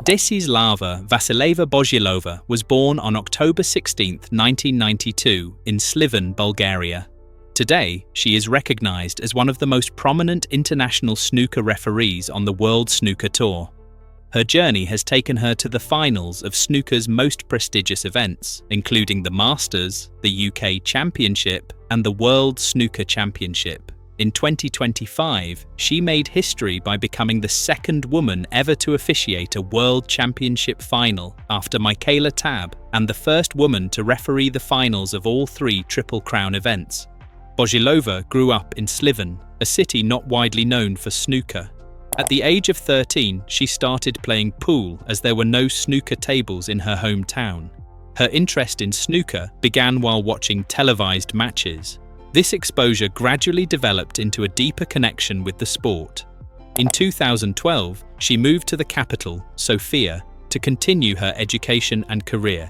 Desislava Vasileva Bozhilova was born on October 16, 1992, in Sliven, Bulgaria. Today, she is recognized as one of the most prominent international snooker referees on the World Snooker Tour. Her journey has taken her to the finals of snooker's most prestigious events, including the Masters, the UK Championship, and the World Snooker Championship. In 2025, she made history by becoming the second woman ever to officiate a World Championship final after Michaela Tab, and the first woman to referee the finals of all three Triple Crown events. Bozhilova grew up in Sliven, a city not widely known for snooker. At the age of 13, she started playing pool as there were no snooker tables in her hometown. Her interest in snooker began while watching televised matches. This exposure gradually developed into a deeper connection with the sport. In 2012, she moved to the capital, Sofia, to continue her education and career.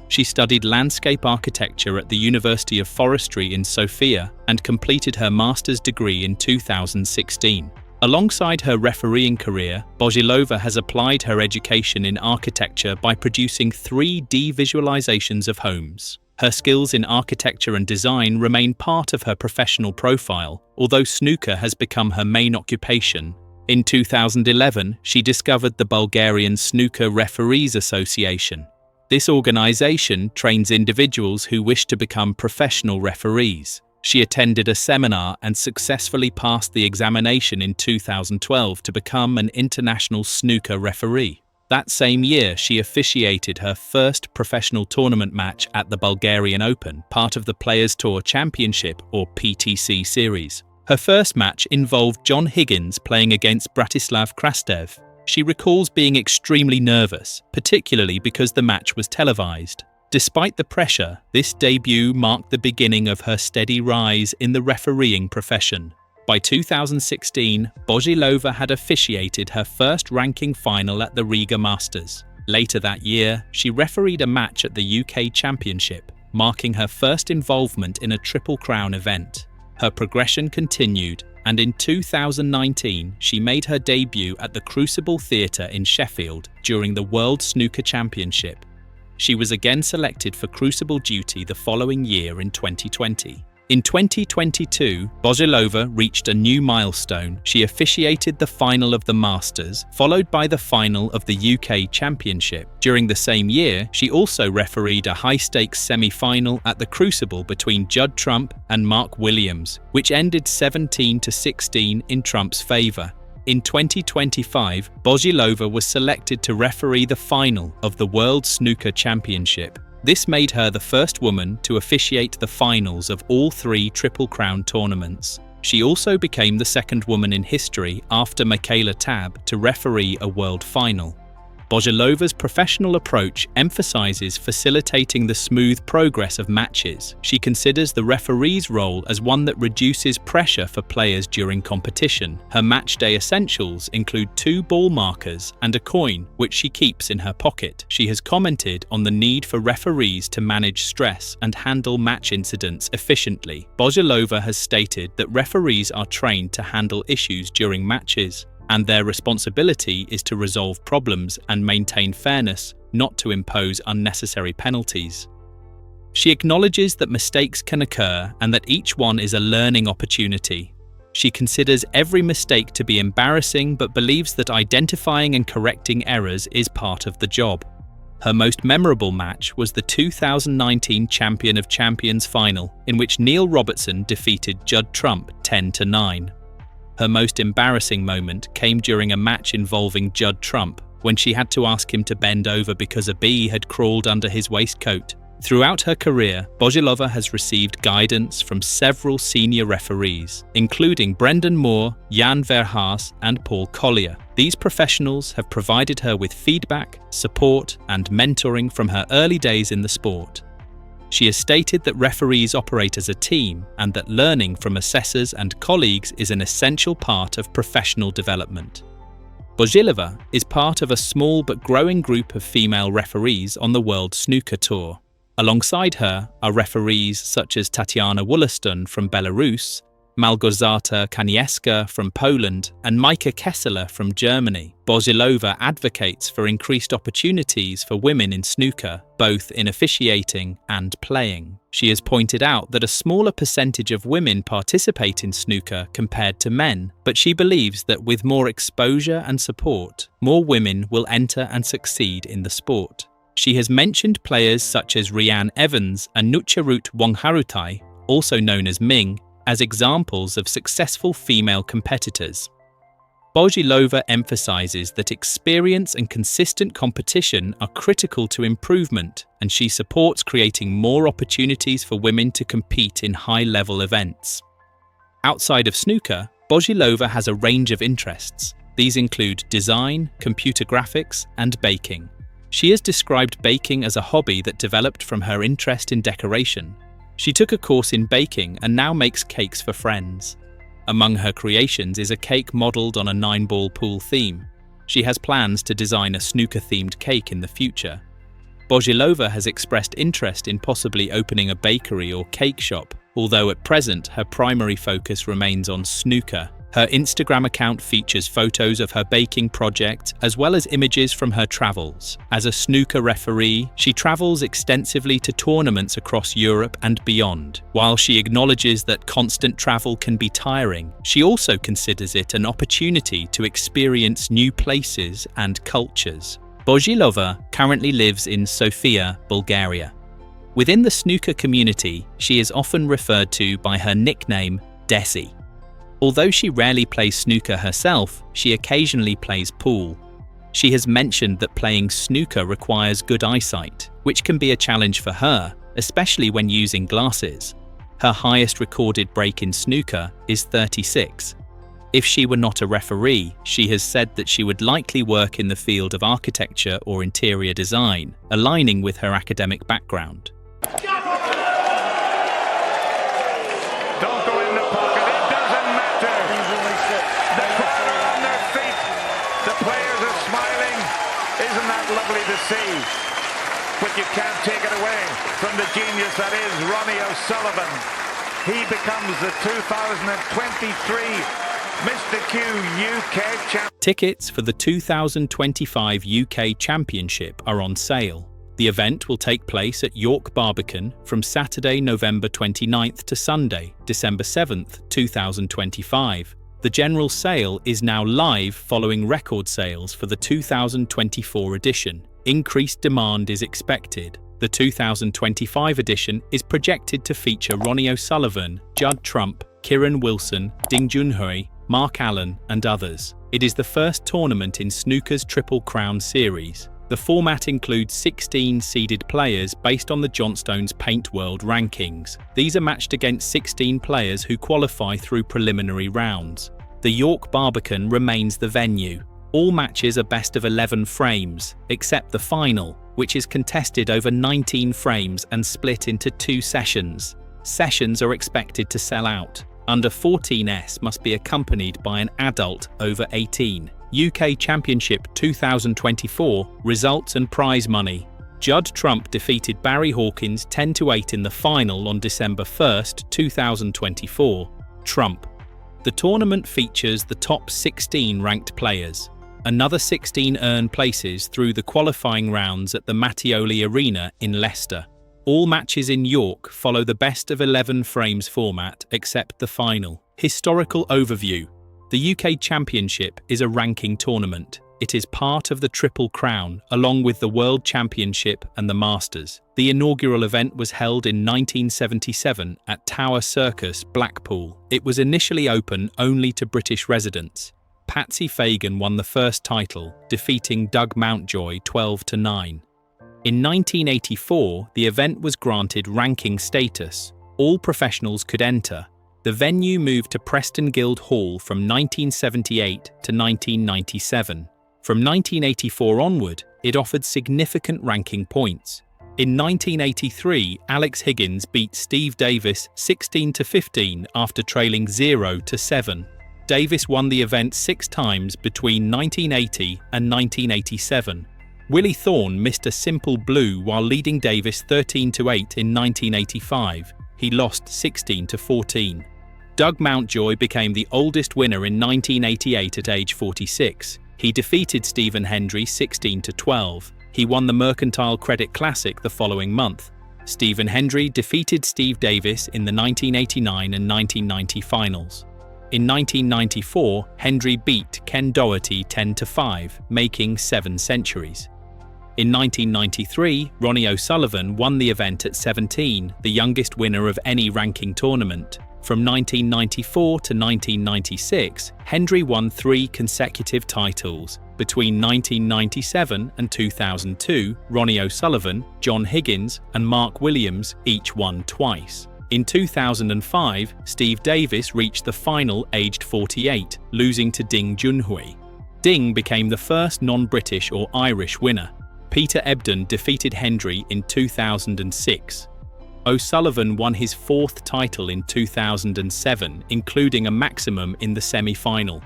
She studied landscape architecture at the University of Forestry in Sofia and completed her master's degree in 2016. Alongside her refereeing career, Bozhilova has applied her education in architecture by producing 3D visualizations of homes. Her skills in architecture and design remain part of her professional profile, although snooker has become her main occupation. In 2011, she discovered the Bulgarian Snooker Referees Association. This organization trains individuals who wish to become professional referees. She attended a seminar and successfully passed the examination in 2012 to become an international snooker referee. That same year, she officiated her first professional tournament match at the Bulgarian Open, part of the Players Tour Championship or PTC series. Her first match involved John Higgins playing against Bratislav Krastev. She recalls being extremely nervous, particularly because the match was televised. Despite the pressure, this debut marked the beginning of her steady rise in the refereeing profession. By 2016, Bozhilova had officiated her first ranking final at the Riga Masters. Later that year, she refereed a match at the UK Championship, marking her first involvement in a Triple Crown event. Her progression continued, and in 2019, she made her debut at the Crucible Theatre in Sheffield during the World Snooker Championship. She was again selected for Crucible duty the following year in 2020. In 2022, Bozhilova reached a new milestone. She officiated the final of the Masters, followed by the final of the UK Championship. During the same year, she also refereed a high-stakes semi-final at the Crucible between Judd Trump and Mark Williams, which ended 17-16 in Trump's favour. In 2025, Bozhilova was selected to referee the final of the World Snooker Championship. This made her the first woman to officiate the finals of all three Triple Crown tournaments. She also became the second woman in history after Michaela Tab to referee a world final. Bozhilova's professional approach emphasizes facilitating the smooth progress of matches. She considers the referee's role as one that reduces pressure for players during competition. Her matchday essentials include 2 ball markers and a coin, which she keeps in her pocket. She has commented on the need for referees to manage stress and handle match incidents efficiently. Bozhilova has stated that referees are trained to handle issues during matches, and their responsibility is to resolve problems and maintain fairness, not to impose unnecessary penalties. She acknowledges that mistakes can occur and that each one is a learning opportunity. She considers every mistake to be embarrassing but believes that identifying and correcting errors is part of the job. Her most memorable match was the 2019 Champion of Champions final, in which Neil Robertson defeated Judd Trump 10-9. Her most embarrassing moment came during a match involving Judd Trump, when she had to ask him to bend over because a bee had crawled under his waistcoat. Throughout her career, Bozhilova has received guidance from several senior referees, including Brendan Moore, Jan Verhaas, and Paul Collier. These professionals have provided her with feedback, support, and mentoring from her early days in the sport. She has stated that referees operate as a team and that learning from assessors and colleagues is an essential part of professional development. Bozhilova is part of a small but growing group of female referees on the World Snooker Tour. Alongside her are referees such as Tatiana Wollaston from Belarus, Małgorzata Kaniewska from Poland, and Majka Kesseler from Germany. Bozhilova advocates for increased opportunities for women in snooker, both in officiating and playing. She has pointed out that a smaller percentage of women participate in snooker compared to men, but she believes that with more exposure and support, more women will enter and succeed in the sport. She has mentioned players such as Rhian Evans and Nucharut Wongharutai, also known as Ming, as examples of successful female competitors. Bozhilova emphasizes that experience and consistent competition are critical to improvement, and she supports creating more opportunities for women to compete in high-level events. Outside of snooker, Bozhilova has a range of interests. These include design, computer graphics, and baking. She has described baking as a hobby that developed from her interest in decoration. She took a course in baking and now makes cakes for friends. Among her creations is a cake modelled on a 9-ball pool theme. She has plans to design a snooker-themed cake in the future. Bozhilova has expressed interest in possibly opening a bakery or cake shop, although at present her primary focus remains on snooker. Her Instagram account features photos of her baking project as well as images from her travels. As a snooker referee, she travels extensively to tournaments across Europe and beyond. While she acknowledges that constant travel can be tiring, she also considers it an opportunity to experience new places and cultures. Bozhilova currently lives in Sofia, Bulgaria. Within the snooker community, she is often referred to by her nickname, Desi. Although she rarely plays snooker herself, she occasionally plays pool. She has mentioned that playing snooker requires good eyesight, which can be a challenge for her, especially when using glasses. Her highest recorded break in snooker is 36. If she were not a referee, she has said that she would likely work in the field of architecture or interior design, aligning with her academic background. Don't go in the pocket, it doesn't matter. The crowd are on their feet, the players are smiling. Isn't that lovely to see? But you can't take it away from the genius that is Ronnie O'Sullivan. He becomes the 2023 Mr. Q UK champion. Tickets for the 2025 UK Championship are on sale. The event will take place at York Barbican from Saturday, November 29th to Sunday, December 7th, 2025. The general sale is now live following record sales for the 2024 edition. Increased demand is expected. The 2025 edition is projected to feature Ronnie O'Sullivan, Judd Trump, Kieran Wilson, Ding Junhui, Mark Allen, and others. It is the first tournament in snooker's Triple Crown series. The format includes 16 seeded players based on the Johnstone's Paint World rankings. These are matched against 16 players who qualify through preliminary rounds. The York Barbican remains the venue. All matches are best of 11 frames, except the final, which is contested over 19 frames and split into 2 sessions. Sessions are expected to sell out. Under 14s must be accompanied by an adult over 18. UK Championship 2024 results and prize money. Judd Trump defeated Barry Hawkins 10-8 in the final on December 1st, 2024. Trump. The tournament features the top 16 ranked players. Another 16 earn places through the qualifying rounds at the Mattioli Arena in Leicester. All matches in York follow the best of 11 frames format except the final. Historical overview. The UK Championship is a ranking tournament. It is part of the Triple Crown, along with the World Championship and the Masters. The inaugural event was held in 1977 at Tower Circus, Blackpool. It was initially open only to British residents. Patsy Fagan won the first title, defeating Doug Mountjoy 12-9. In 1984, the event was granted ranking status. All professionals could enter. The venue moved to Preston Guild Hall from 1978 to 1997. From 1984 onward, it offered significant ranking points. In 1983, Alex Higgins beat Steve Davis 16-15 after trailing 0-7. Davis won the event 6 times between 1980 and 1987. Willie Thorne missed a simple blue while leading Davis 13-8 in 1985. He lost 16-14. Doug Mountjoy became the oldest winner in 1988 at age 46. He defeated Stephen Hendry 16-12. He won the Mercantile Credit Classic the following month. Stephen Hendry defeated Steve Davis in the 1989 and 1990 finals. In 1994, Hendry beat Ken Doherty 10-5, making 7 centuries. In 1993, Ronnie O'Sullivan won the event at 17, the youngest winner of any ranking tournament. From 1994 to 1996, Hendry won 3 consecutive titles. Between 1997 and 2002, Ronnie O'Sullivan, John Higgins, and Mark Williams each won twice. In 2005, Steve Davis reached the final aged 48, losing to Ding Junhui. Ding became the first non-British or Irish winner. Peter Ebdon defeated Hendry in 2006. O'Sullivan won his 4th title in 2007, including a maximum in the semi-final.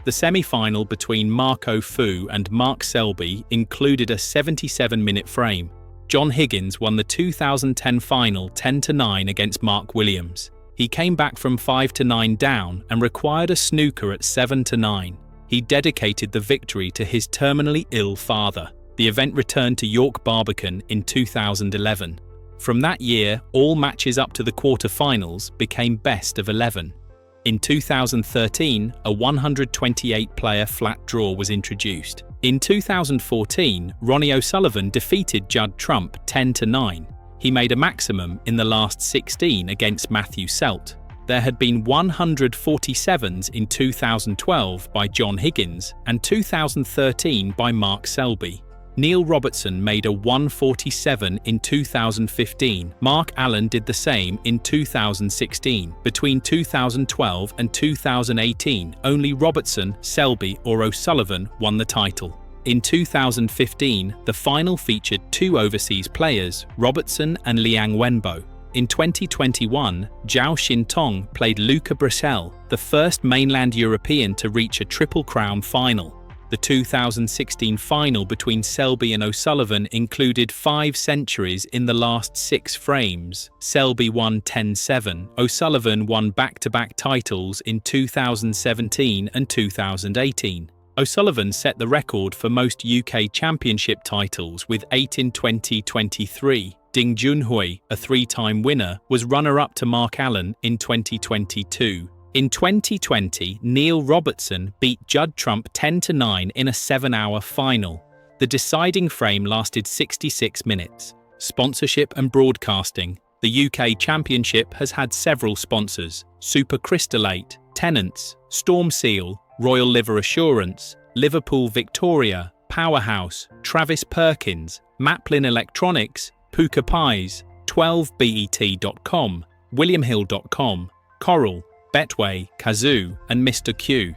The semi-final between Marco Fu and Mark Selby included a 77-minute frame. John Higgins won the 2010 final 10-9 against Mark Williams. He came back from 5-9 down and required a snooker at 7-9. He dedicated the victory to his terminally ill father. The event returned to York Barbican in 2011. From that year, all matches up to the quarter-finals became best of 11. In 2013, a 128-player flat draw was introduced. In 2014, Ronnie O'Sullivan defeated Judd Trump 10-9. He made a maximum in the last 16 against Matthew Selt. There had been 147s in 2012 by John Higgins and 2013 by Mark Selby. Neil Robertson made a 147 in 2015. Mark Allen did the same in 2016. Between 2012 and 2018, only Robertson, Selby, or O'Sullivan won the title. In 2015, the final featured 2 overseas players, Robertson and Liang Wenbo. In 2021, Zhao Xintong played Luca Brecel, the first mainland European to reach a Triple Crown final. The 2016 final between Selby and O'Sullivan included 5 centuries in the last 6 frames. Selby won 10-7. O'Sullivan won back-to-back titles in 2017 and 2018. O'Sullivan set the record for most UK Championship titles with 8 in 2023. Ding Junhui, a 3-time winner, was runner-up to Mark Allen in 2022. In 2020, Neil Robertson beat Judd Trump 10-9 in a 7-hour final. The deciding frame lasted 66 minutes. Sponsorship and broadcasting. The UK Championship has had several sponsors: Super Crystallate, Tennants, Storm Seal, Royal Liver Assurance, Liverpool Victoria, Powerhouse, Travis Perkins, Maplin Electronics, Puka Pies, 12bet.com, WilliamHill.com, Coral, Betway, Kazoo, and Mr. Q.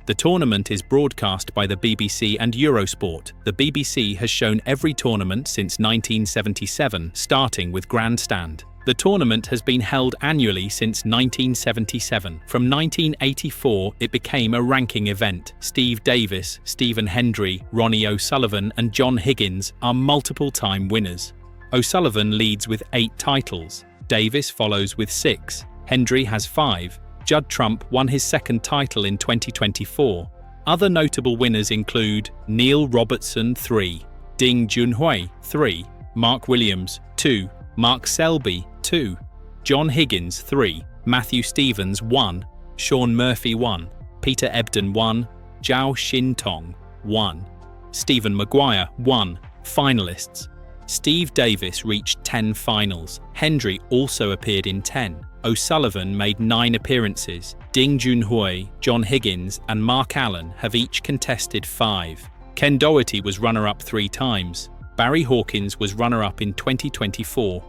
The tournament is broadcast by the BBC and Eurosport. The BBC has shown every tournament since 1977, starting with Grandstand. The tournament has been held annually since 1977. From 1984, it became a ranking event. Steve Davis, Stephen Hendry, Ronnie O'Sullivan, and John Higgins are multiple-time winners. O'Sullivan leads with 8 titles. Davis follows with 6. Hendry has 5. Judd Trump won his 2nd title in 2024. Other notable winners include Neil Robertson 3, Ding Junhui 3, Mark Williams 2, Mark Selby 2, John Higgins 3, Matthew Stevens 1, Sean Murphy 1, Peter Ebdon 1, Zhao Xintong 1, Stephen Maguire 1. Finalists: Steve Davis reached 10 finals. Hendry also appeared in 10. O'Sullivan made 9 appearances. Ding Junhui, John Higgins, and Mark Allen have each contested 5. Ken Doherty was runner-up 3 times. Barry Hawkins was runner-up in 2024.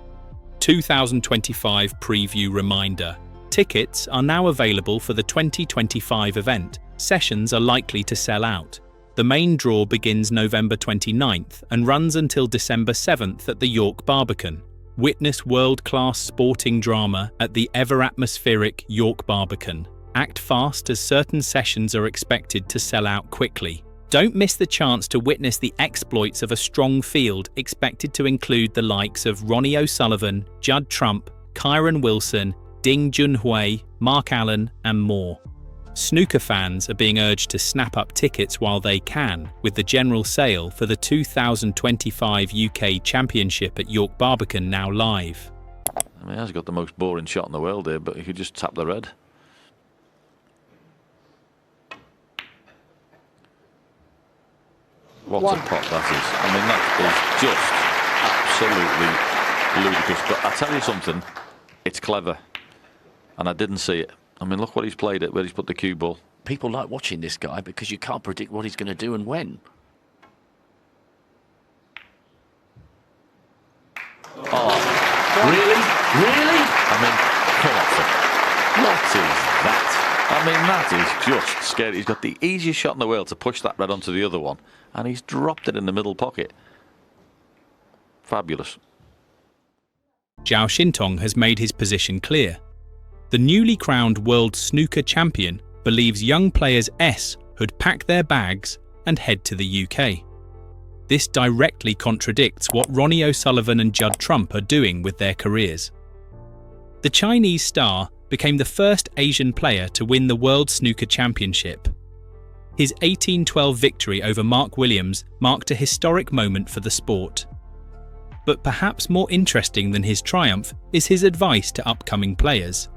2025 preview reminder. Tickets are now available for the 2025 event. Sessions are likely to sell out. The main draw begins November 29th and runs until December 7th at the York Barbican. Witness world-class sporting drama at the ever-atmospheric York Barbican. Act fast as certain sessions are expected to sell out quickly. Don't miss the chance to witness the exploits of a strong field expected to include the likes of Ronnie O'Sullivan, Judd Trump, Kyron Wilson, Ding Junhui, Mark Allen, and more. Snooker fans are being urged to snap up tickets while they can, with the general sale for the 2025 UK Championship at York Barbican now live. I mean, he has got the most boring shot in the world here, but he could just tap the red. What a pot that is. I mean, that is just absolutely ludicrous. But I tell you something, it's clever. And I didn't see it. I mean, look what he's played it, where he's put the cue ball. People like watching this guy because you can't predict what he's going to do and when. Oh, really? Really? I mean, come on, sir. What is that? I mean, that is just scary. He's got the easiest shot in the world to push that red onto the other one, and he's dropped it in the middle pocket. Fabulous. Zhao Xintong has made his position clear. The newly crowned world snooker champion believes young players S should pack their bags and head to the UK. This directly contradicts what Ronnie O'Sullivan and Judd Trump are doing with their careers. The Chinese star became the first Asian player to win the World Snooker Championship. His 18-12 victory over Mark Williams marked a historic moment for the sport. But perhaps more interesting than his triumph is his advice to upcoming players.